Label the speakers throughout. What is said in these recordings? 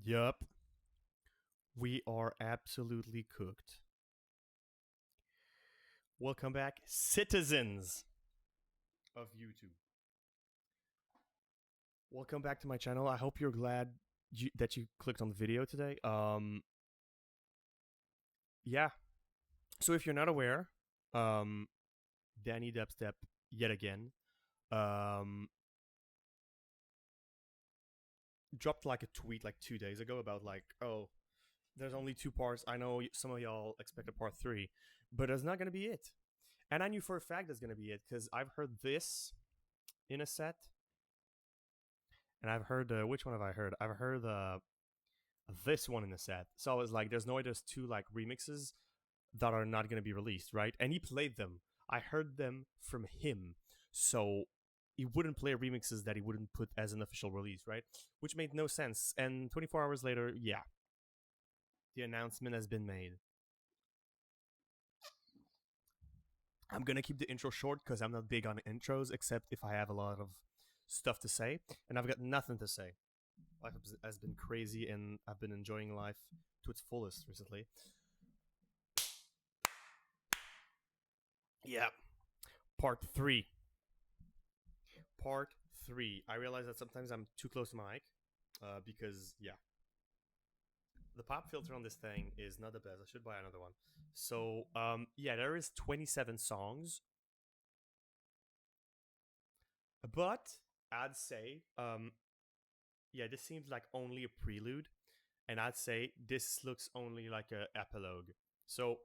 Speaker 1: Yup. We are absolutely cooked. Welcome back, citizens of YouTube. Welcome back to my channel. I hope you're glad that you clicked on the video today. Yeah. So if you're not aware, um, Danny Dubstep yet again um, dropped like a tweet like 2 days ago about like, oh, there's only two parts. I know some of y'all expected part three, but that's not gonna be it. And I knew for a fact that's gonna be it because I've heard this in a set, and I've heard which one have I heard? I've heard this one in the set. So I was like, there's no way there's two like remixes that are not gonna be released, right? And he played them. I heard them from him, so he wouldn't play remixes that he wouldn't put as an official release, right? Which made no sense. And 24 hours later, yeah, the announcement has been made. I'm gonna keep the intro short because I'm not big on intros, except if I have a lot of stuff to say, and I've got nothing to say. Life has been crazy, and I've been enjoying life to its fullest recently. Yeah. Part 3. Part 3. I realize that sometimes I'm too close to my mic because, yeah, the pop filter on this thing is not the best. I should buy another one. So, yeah, there is 27 songs, but I'd say, yeah, this seems like only a prelude, and I'd say this looks only like a epilogue. So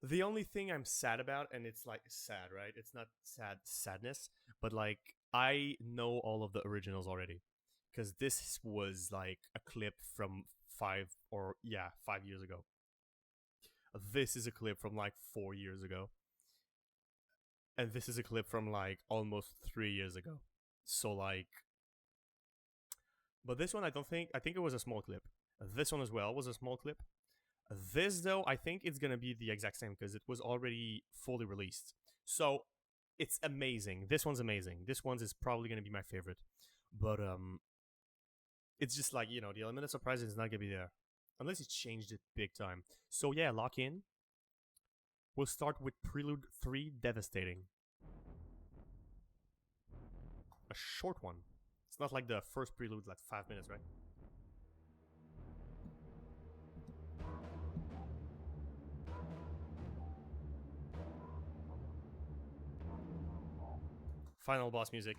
Speaker 1: the only thing I'm sad about, and it's like sad, right? It's not sadness, but like I know all of the originals already because this was like a clip from 5 years ago. This is a clip from like 4 years ago, and this is a clip from like almost 3 years ago. So like, but this one I don't think. I think it was a small clip. This one as well was a small clip. This though, I think it's gonna be the exact same because it was already fully released. So it's amazing. This one's amazing. This one's is probably gonna be my favorite. But it's just like, you know, the element of surprise is not gonna be there unless it changed it big time. So yeah, lock in. We'll start with Prelude 3 Devastating. A short one. It's not like the first Prelude, like 5 minutes, right? Final boss music.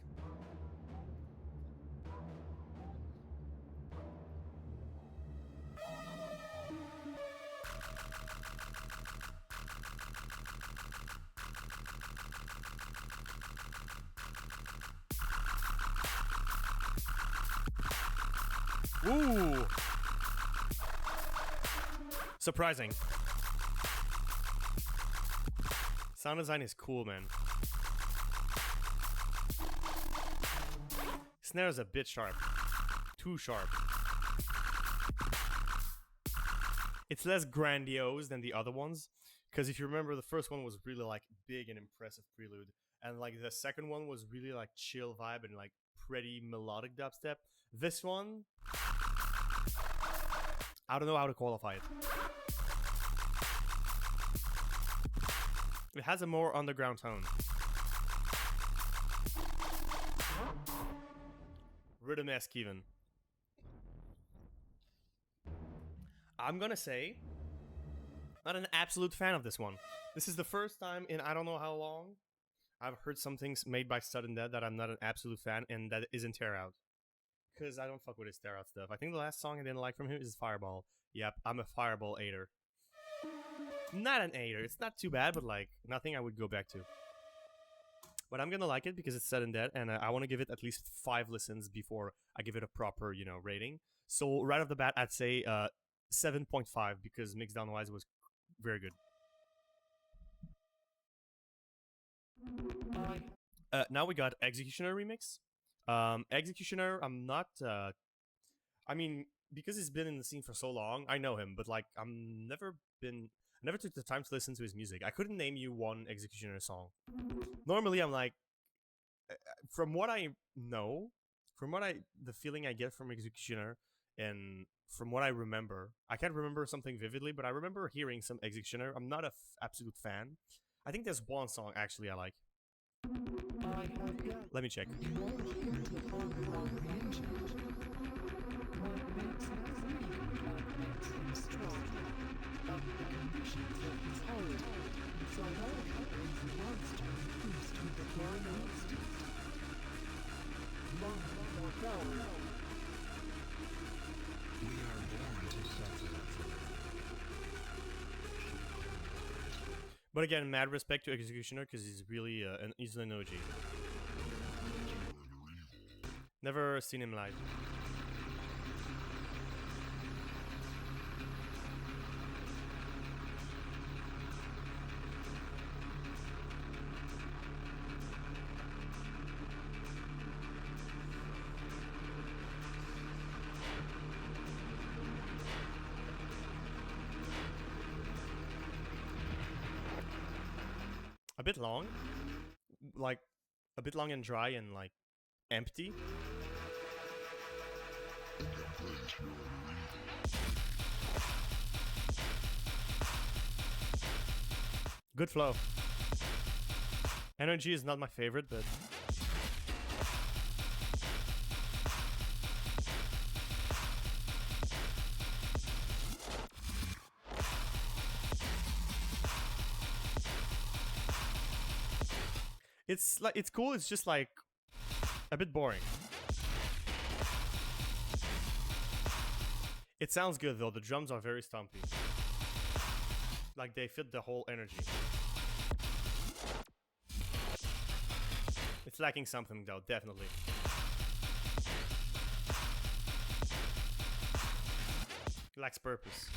Speaker 1: Ooh! Surprising. Sound design is cool, man. Snare is a bit sharp. Too sharp. It's less grandiose than the other ones. Because if you remember, the first one was really like big and impressive prelude. And like the second one was really like chill vibe and like pretty melodic dubstep. This one, I don't know how to qualify it. It has a more underground tone. Rhythm-esque even. I'm gonna say, not an absolute fan of this one. This is the first time in I don't know how long I've heard some things made by Svdden that I'm not an absolute fan, and that isn't Tear Out. Because I don't fuck with his Tear Out stuff. I think the last song I didn't like from him is Fireball. Yep, I'm a Fireball hater. Not an hater. It's not too bad, but like nothing I would go back to. But I'm gonna like it because it's Svdden, and I want to give it at least 5 listens before I give it a proper, you know, rating. So right off the bat, I'd say 7.5 because mix down wise was very good. Now we got Executioner remix. Executioner, I'm not. I mean, because he's been in the scene for so long, I know him, but like, I never took the time to listen to his music. I couldn't name you one Executioner song. Normally, I'm like, from what I know, from the feeling I get from Executioner, and from what I remember, I can't remember something vividly, but I remember hearing some Executioner. I'm not a absolute fan. I think there's one song actually I like. Let me check. But again, mad respect to Executioner because he's really he's an OG. Never seen him live. A bit long, like a bit long and dry and like empty. Good flow. Energy is not my favorite, but it's cool. It's just like a bit boring. It sounds good though. The drums are very stompy. Like they fit the whole energy. It's lacking something though, definitely. It lacks purpose.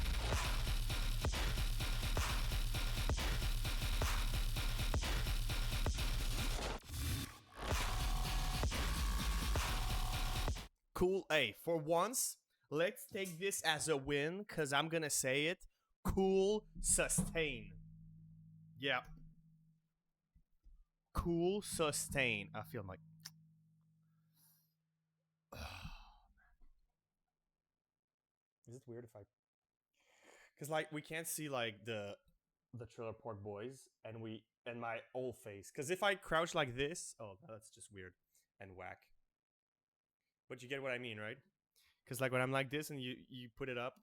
Speaker 1: Cool. Hey, for once, let's take this as a win, because I'm gonna say it. Cool sustain. Yeah. Cool sustain. I feel like... Is it weird if I... Because like we can't see like the Trailer Park Boys and my old face. Because if I crouch like this, oh, that's just weird and whack. But you get what I mean, right? Because like when I'm like this and you put it up,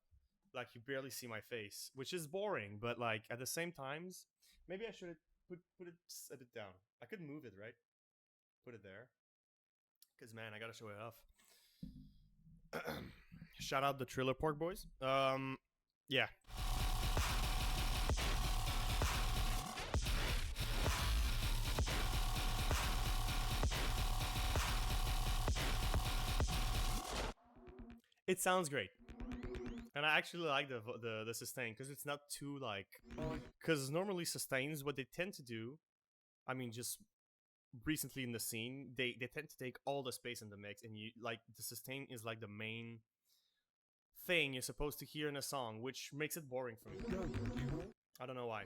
Speaker 1: like you barely see my face, which is boring. But like at the same times, maybe I should put it a bit down. I could move it, right? Put it there. Because man, I gotta show it off. Shout out the Trailer Park Boys. Yeah. It sounds great, and I actually like the sustain because it's not too like, because normally sustains, what they tend to do, I mean, just recently in the scene, they tend to take all the space in the mix, and you like the sustain is like the main thing you're supposed to hear in a song, which makes it boring for me. I don't know why,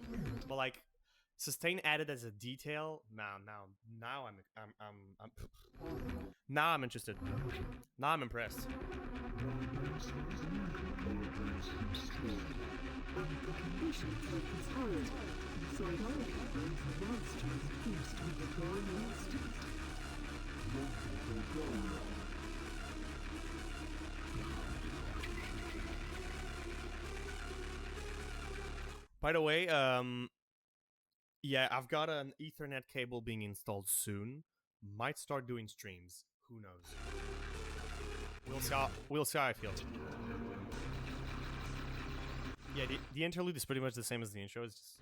Speaker 1: but like sustain added as a detail, now I'm interested. Now I'm impressed. By the way, yeah, I've got an Ethernet cable being installed soon. Might start doing streams. Who knows? We'll see how I feel. Yeah, the interlude is pretty much the same as the intro. It's just...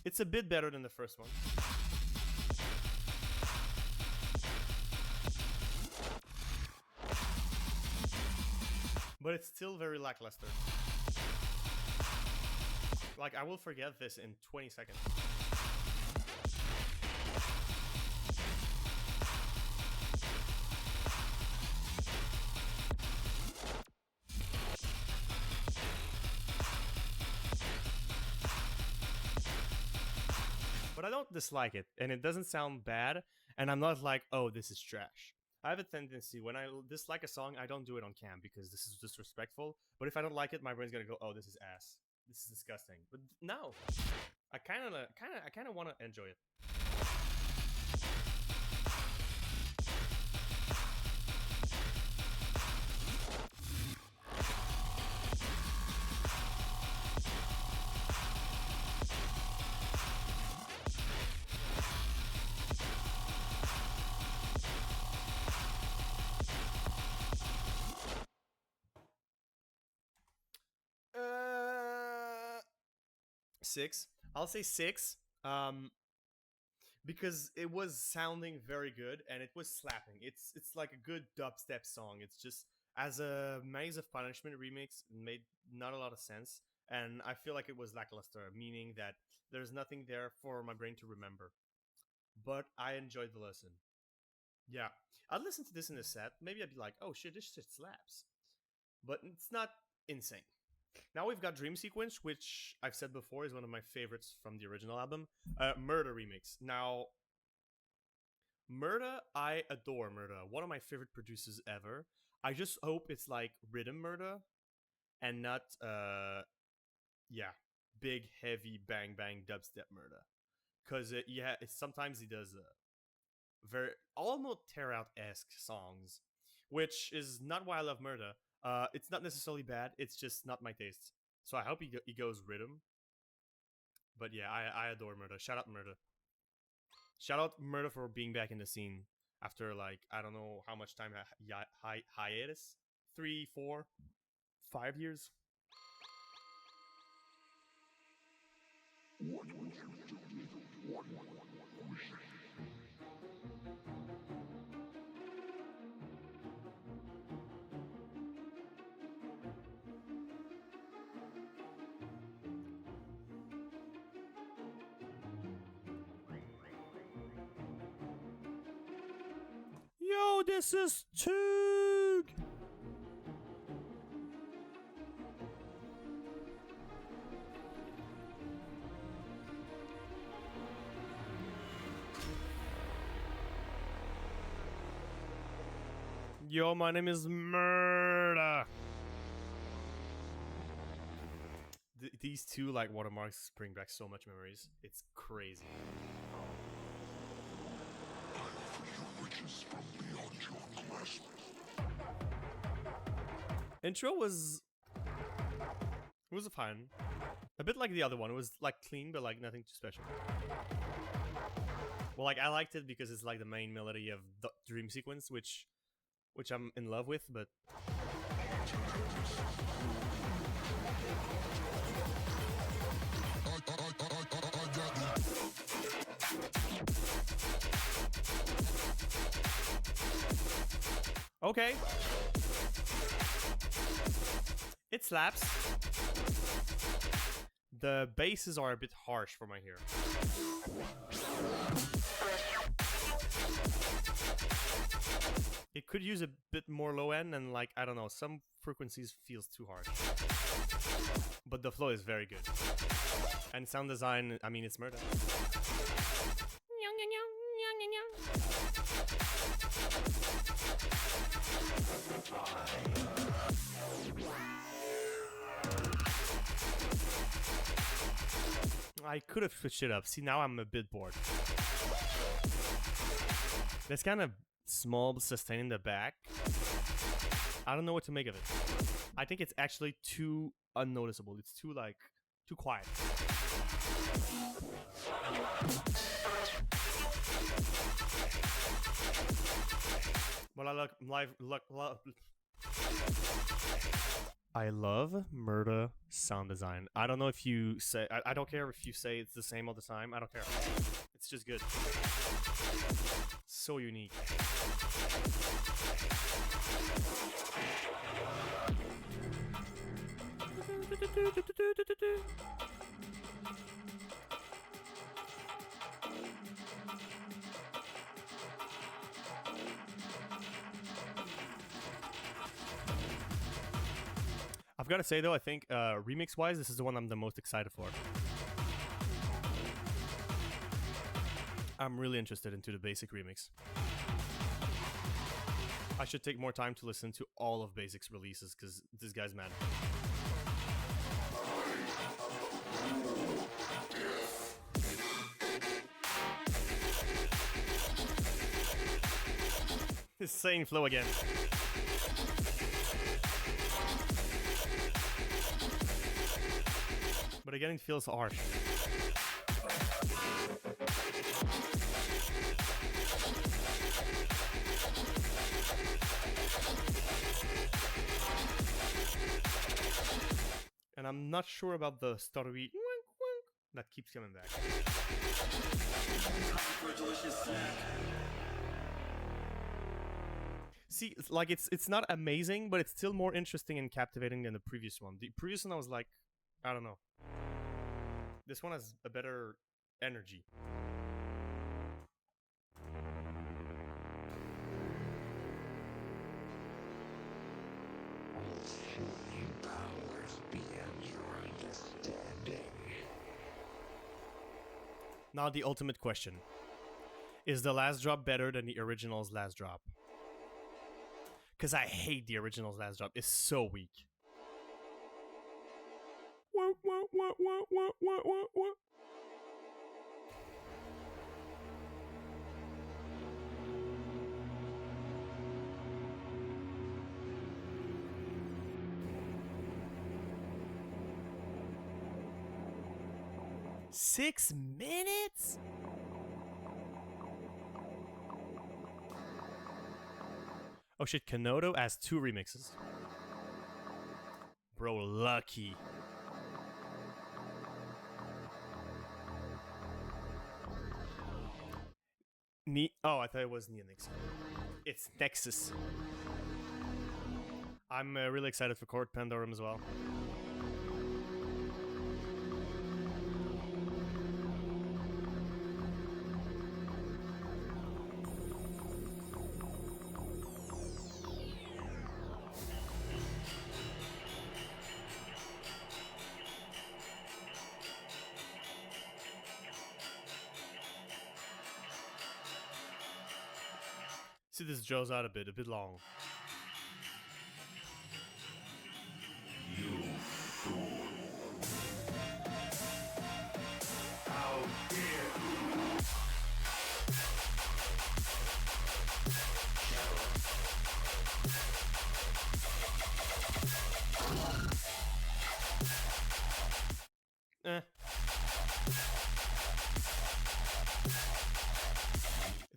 Speaker 1: It's a bit better than the first one. But it's still very lackluster. Like, I will forget this in 20 seconds. But I don't dislike it, and it doesn't sound bad, and I'm not like, oh, this is trash. I have a tendency, when I dislike a song, I don't do it on cam because this is disrespectful. But if I don't like it, my brain's gonna go, oh, this is ass. This is disgusting. But no, I kind of want to enjoy it. Six. I'll say 6. Because it was sounding very good and it was slapping. It's like a good dubstep song. It's just, as a Maze of Punishment remix, made not a lot of sense, and I feel like it was lackluster, meaning that there's nothing there for my brain to remember. But I enjoyed the listen. Yeah, I'd listen to this in a set. Maybe I'd be like, oh shit, this shit slaps. But it's not insane. Now we've got Dream Sequence, which I've said before is one of my favorites from the original album. Murda remix. Now, Murda, I adore Murda. One of my favorite producers ever. I just hope it's like rhythm Murda and not, big, heavy, bang, bang, dubstep Murda. Because, sometimes he does very, almost tear out-esque songs, which is not why I love Murda. It's not necessarily bad, it's just not my taste. So I hope he goes rhythm. But yeah, I adore Murda. Shout out Murda. Shout out Murda for being back in the scene after, like, I don't know how much time hiatus? 3, 4, 5 years? What would you do with one wish? Yo, this is Toog! Yo, my name is Murda. These two, like, watermarks bring back so much memories. It's crazy. Intro was fine. A bit like the other one. It was like clean, but like nothing too special. Well, like I liked it because it's like the main melody of the Dream Sequence, which I'm in love with, but okay. It slaps. The basses are a bit harsh for my ear. It could use a bit more low end and, like, I don't know, some frequencies feels too harsh. But the flow is very good. And sound design, I mean, it's Murda. I could have switched it up. See, now I'm a bit bored. That's kind of small sustain in the back. I don't know what to make of it. I think it's actually too unnoticeable. It's too, like, too quiet. Well, I look live. I love Murda sound design. I don't know if you say. I don't care if you say it's the same all the time. I don't care. It's just good. So unique. I've got to say though, I think remix-wise, this is the one I'm the most excited for. I'm really interested into the basic remix. I should take more time to listen to all of Basic's releases because this guy's mad. This same flow again. But again, it feels harsh. And I'm not sure about the stuttery that keeps coming back. See, like it's not amazing, but it's still more interesting and captivating than the previous one. The previous one I was like, I don't know. This one has a better energy. Now the ultimate question. Is the last drop better than the original's last drop? Because I hate the original's last drop. It's so weak. What? 6 minutes? Oh shit, Kanoto has 2 remixes. Bro, lucky. Oh, I thought it was Neonix. It's Nexus. I'm really excited for Court Pandorum as well. See, this draws out a bit long.
Speaker 2: You fool. How dare you?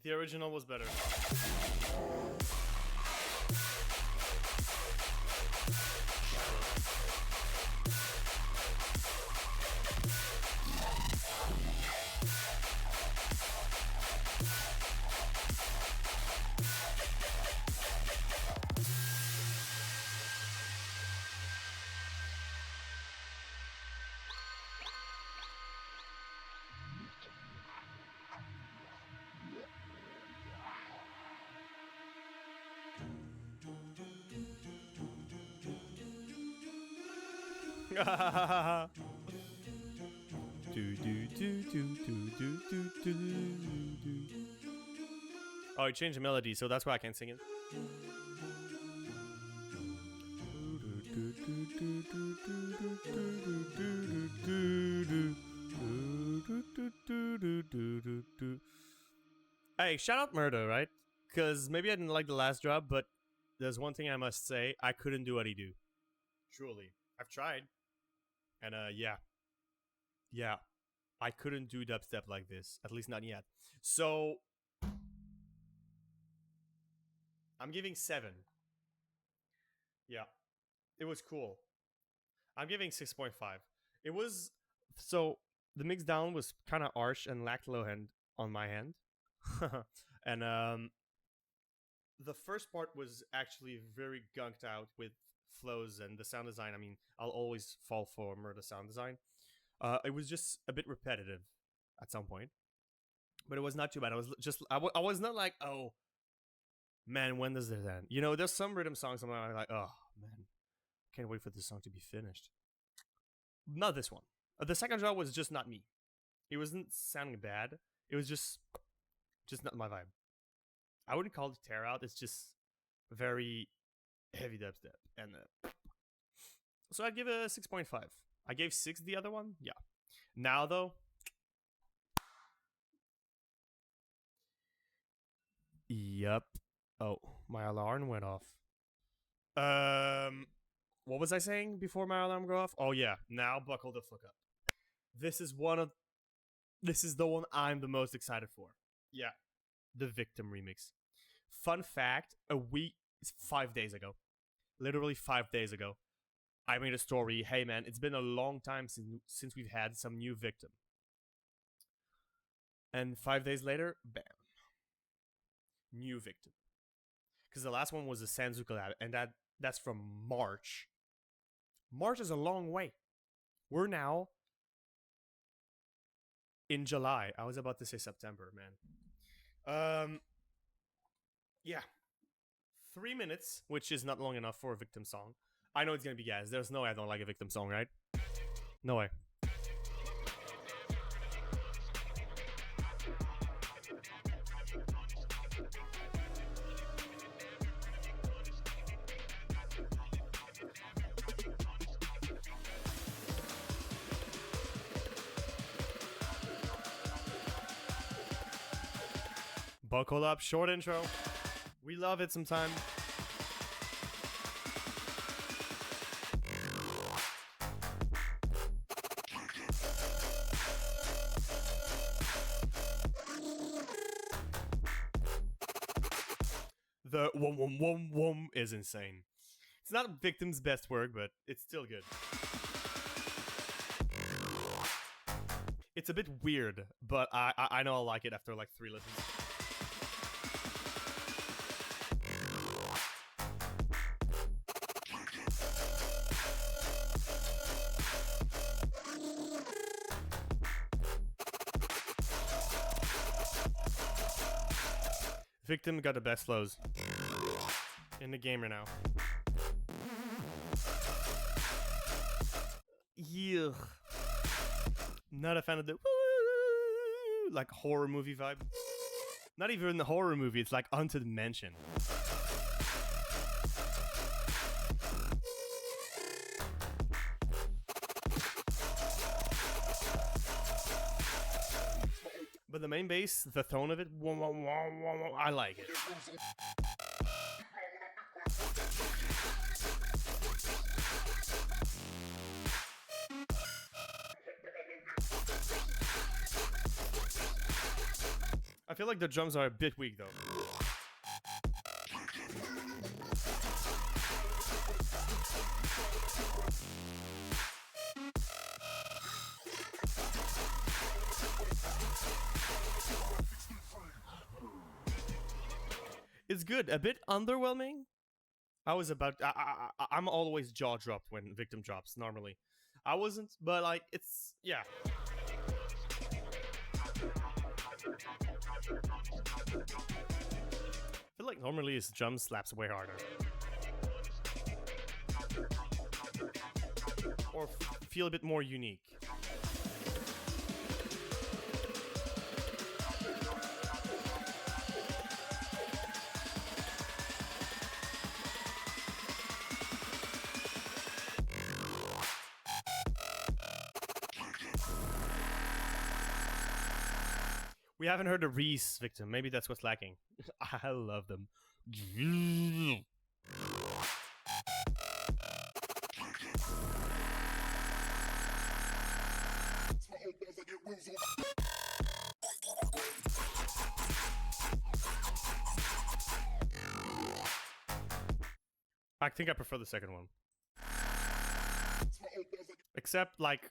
Speaker 1: The original was better. Oh, it changed the melody, so that's why I can't sing it. Hey, shout out Murdo, right? Because maybe I didn't like the last drop, but there's one thing I must say. I couldn't do what he do. Truly. I've tried. And yeah. Yeah. I couldn't do dubstep like this. At least not yet. So I'm giving 7. Yeah. It was cool. I'm giving 6.5. It was so the mix down was kind of harsh and lacked low end on my hand, and the first part was actually very gunked out with flows and the sound design. I mean, I'll always fall for Murder sound design. It was just a bit repetitive at some point, but it was not too bad. I was just I was not like, oh man, when does this end? You know, there's some rhythm songs I'm like, oh man, can't wait for this song to be finished. Not this one. The second drop was just not me. It wasn't sounding bad. It was just not my vibe. I wouldn't call it tear out. It's just very heavy dubstep, and so I'd give it a 6.5. I gave 6 the other one. Yeah. Now though, yep. Oh, my alarm went off. What was I saying before my alarm go off? Oh yeah. Now buckle the fuck up. This is the one I'm the most excited for. Yeah, the Victim remix. Fun fact: 5 days ago, literally 5 days ago, I made a story. Hey man, it's been a long time since we've had some new Victim. And 5 days later, bam, new Victim. Because the last one was a Sanzu collab, and that's from March. March is a long way. We're now in July. I was about to say September, man. Yeah. 3 minutes, which is not long enough for a Victim song. I know it's gonna be gas. There's no way I don't like a Victim song, right? No way. Buckle up, short intro. We love it sometime. The wom wom wom wom is insane. It's not Victim's best work, but it's still good. It's a bit weird, but I know I'll like it after like 3 listens. Victim got the best flows in the game right now. Yuck. Not a fan of the like horror movie vibe. Not even in the horror movie, it's like Unto the Mansion. But the main bass, the tone of it, I like it. I feel like the drums are a bit weak though. It's good, a bit underwhelming. I'm always jaw dropped when Victim drops normally. I wasn't, but like it's yeah. I feel like normally his drum slaps way harder. Or feel a bit more unique. We haven't heard a Reese Victim. Maybe that's what's lacking. I love them. I think I prefer the second one. Except, like...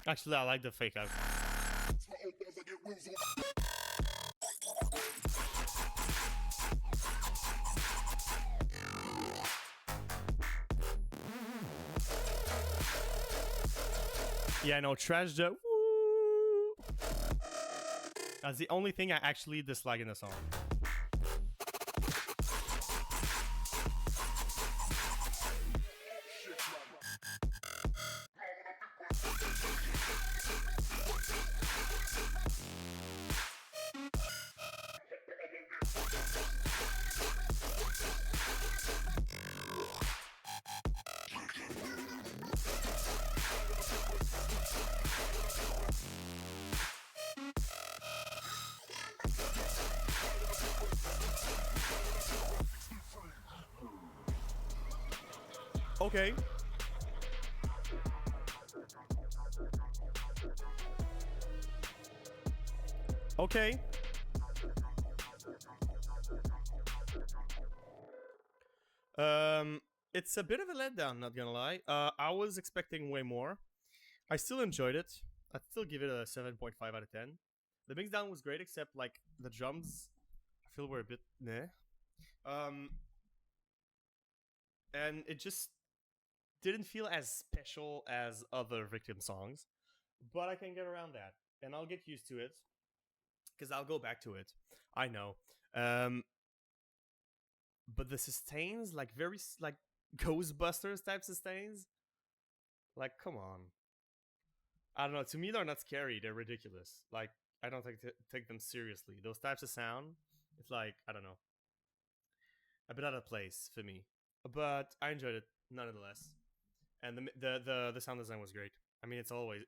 Speaker 1: Actually, I like the fake out. Yeah, no, trash the... Woo! That's the only thing I actually dislike in the song. Okay. Okay. It's a bit of a letdown, not gonna lie. I was expecting way more. I still enjoyed it. I'd still give it a 7.5 out of 10. The mixdown was great, except like the drums, I feel were a bit meh. And it just didn't feel as special as other Victim songs. But I can get around that, and I'll get used to it, because I'll go back to it. I know. But the sustains, like very like Ghostbusters type sustains, like come on. I don't know. To me, they're not scary. They're ridiculous. Like I don't take them seriously. Those types of sound, it's like I don't know, a bit out of place for me. But I enjoyed it nonetheless, and the sound design was great. I mean, it always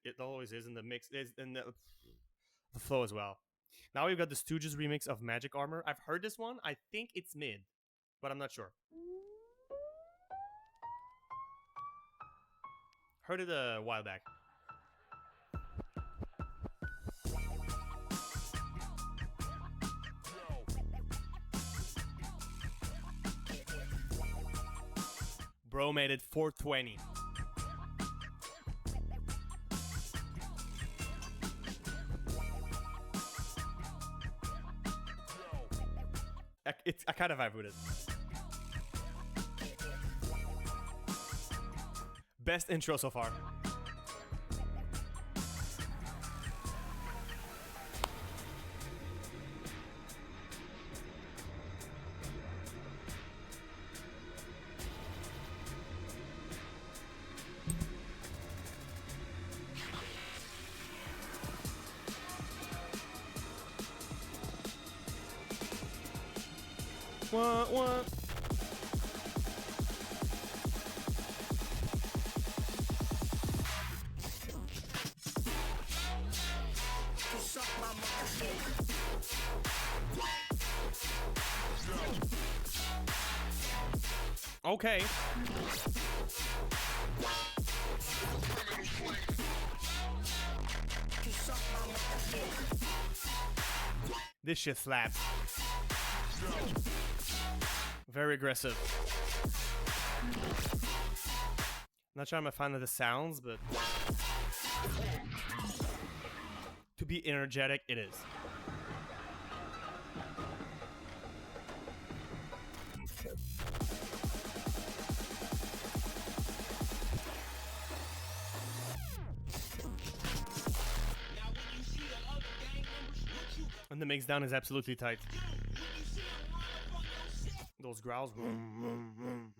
Speaker 1: is in the mix, is in the flow as well. Now we've got the Stooges remix of Magic Armor. I've heard this one. I think it's mid, but I'm not sure. Heard it a while back. Bro made it 420. I kind of vibe with it. Best intro so far. What? Okay. This shit slaps. Very aggressive. Not sure I'm a fan of the sounds, but to be energetic, it is. And the mixdown is absolutely tight. Those growls. I don't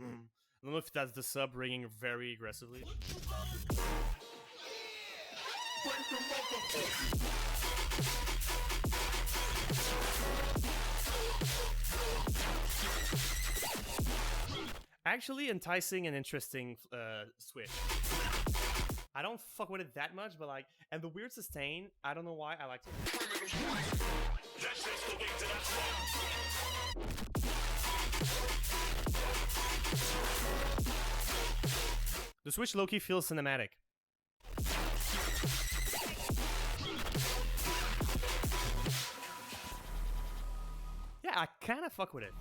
Speaker 1: know if that's the sub ringing very aggressively. Actually enticing and interesting switch. I don't fuck with it that much, but like, and the weird sustain, I don't know why I like it. The switch low-key feels cinematic. Yeah, I kind of fuck with it.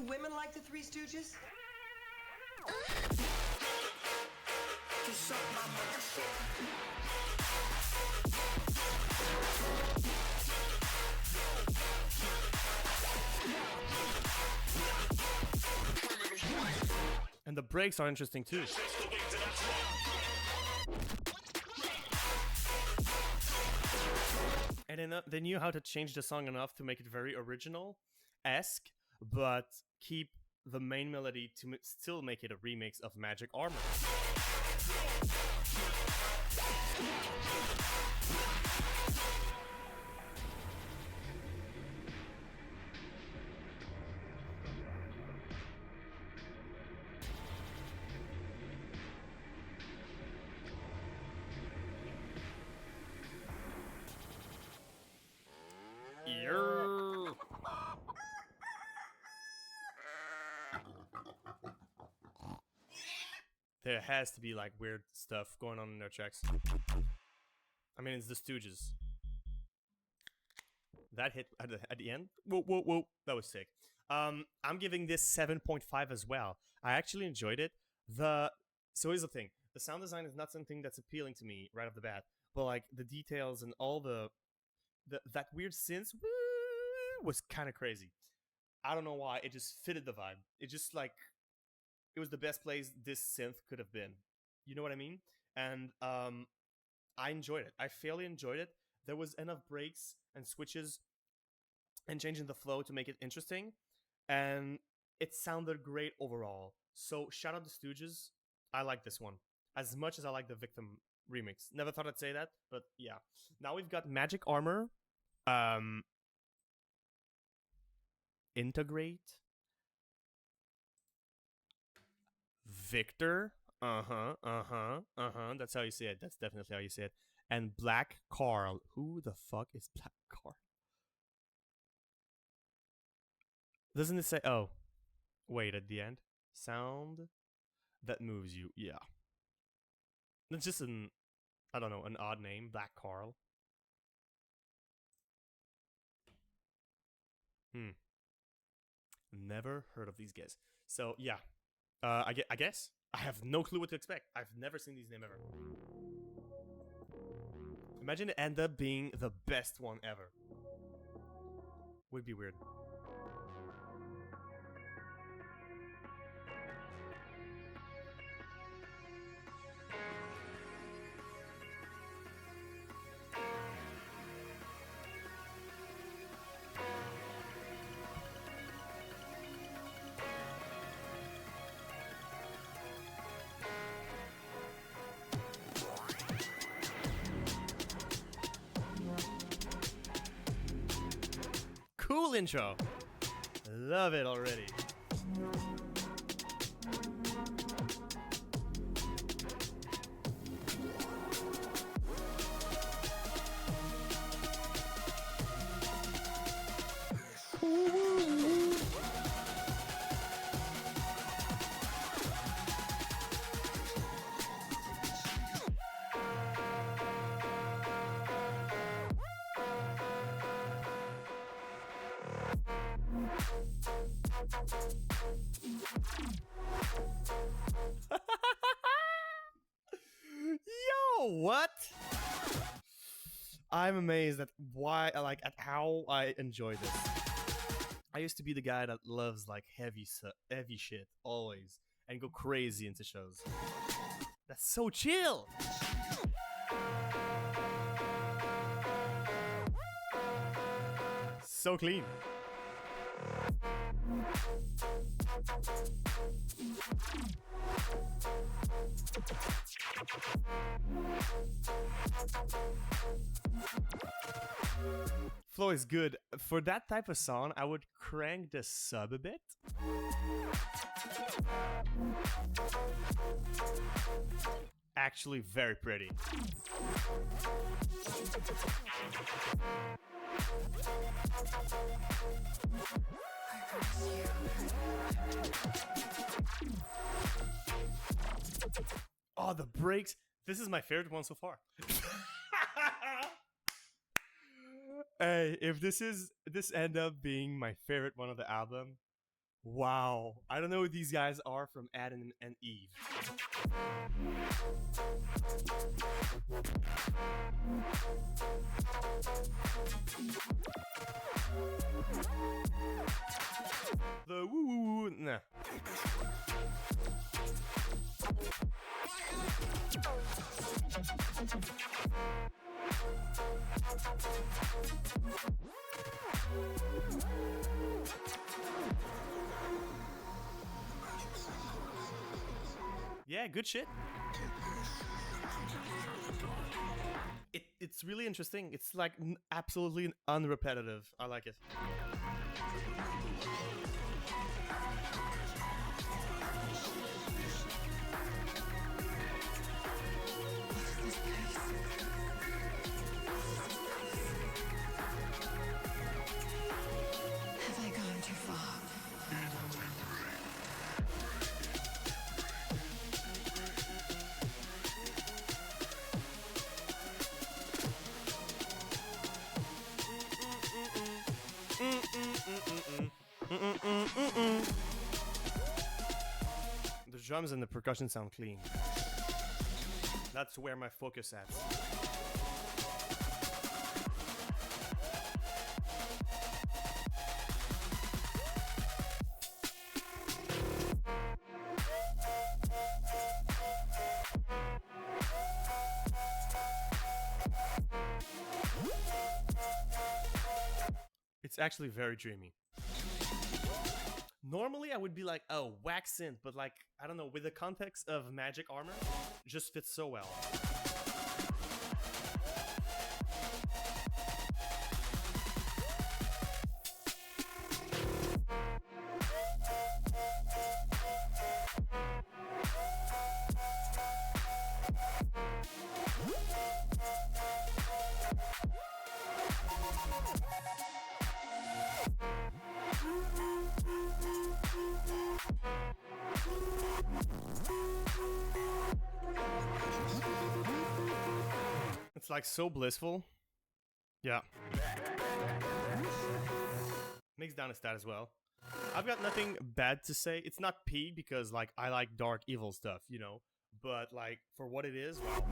Speaker 3: Do women like the Three Stooges?
Speaker 1: And the breaks are interesting too. And they knew how to change the song enough to make it very original-esque, but keep the main melody to still make it a remix of Magic Armor. There has to be like weird stuff going on in their checks. I mean, it's the Stooges. That hit at the end. Whoa, whoa, whoa! That was sick. I'm giving this 7.5 as well. I actually enjoyed it. So here's the thing: the sound design is not something that's appealing to me right off the bat, but like the details and all that weird synth was kind of crazy. I don't know why. It just fitted the vibe. It just like it was the best place this synth could have been. You know what I mean? And I enjoyed it. I fairly enjoyed it. There was enough breaks and switches and changing the flow to make it interesting. And it sounded great overall. So shout out the Stooges. I like this one as much as I like the Victim remix. Never thought I'd say that, but yeah. Now we've got Magic Armor. Integrate. Victor. That's how you say it. That's definitely how you say it. And Black Carl. Who the fuck is Black Carl? Doesn't it say... Oh. Wait, at the end. Sound that moves you. Yeah. It's just an... I don't know, an odd name. Black Carl. Never heard of these guys. So, yeah. I guess. I have no clue what to expect. I've never seen these names ever. Imagine it end up being the best one ever. Would be weird. Cool intro. Love it already. Yo, what? I'm amazed at at how I enjoy this. I used to be the guy that loves like heavy shit always and go crazy into shows. That's so chill. So clean. Flow is good. For that type of song, I would crank the sub a bit. Actually, very pretty. Oh, the breaks. This is my favorite one so far. Hey, if this end up being my favorite one of the album, Wow. I don't know who these guys are from Adam and Eve. The woo woo woo. Nah. Yeah, good shit. It's really interesting. It's like absolutely unrepetitive. I like it.
Speaker 3: Have I gone too far?
Speaker 1: The drums and the percussion sound clean. That's where my focus at. It's actually very dreamy. Normally I would be like, oh, whack synth, but like, I don't know, with the context of Magic Armor, just fits so well. It's like so blissful. Yeah. Mix down a stat as well. I've got nothing bad to say. It's not P because like I like dark evil stuff, you know. But like for what it is, wow.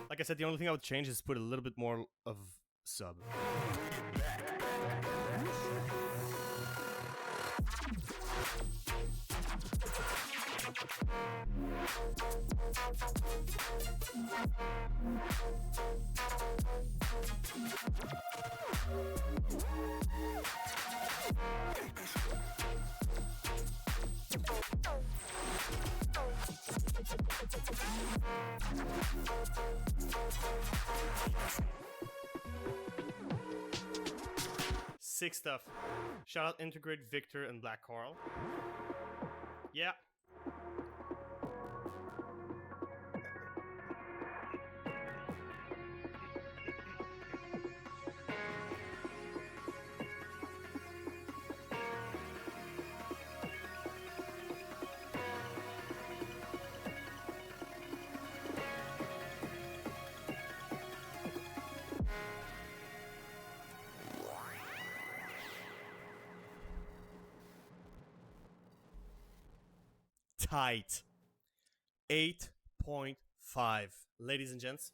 Speaker 1: Like I said, the only thing I would change is put a little bit more of sub. Sick stuff. Shout out Interlude, Victor, and Black Coral. Yeah. Tight. 8.5. Ladies and gents,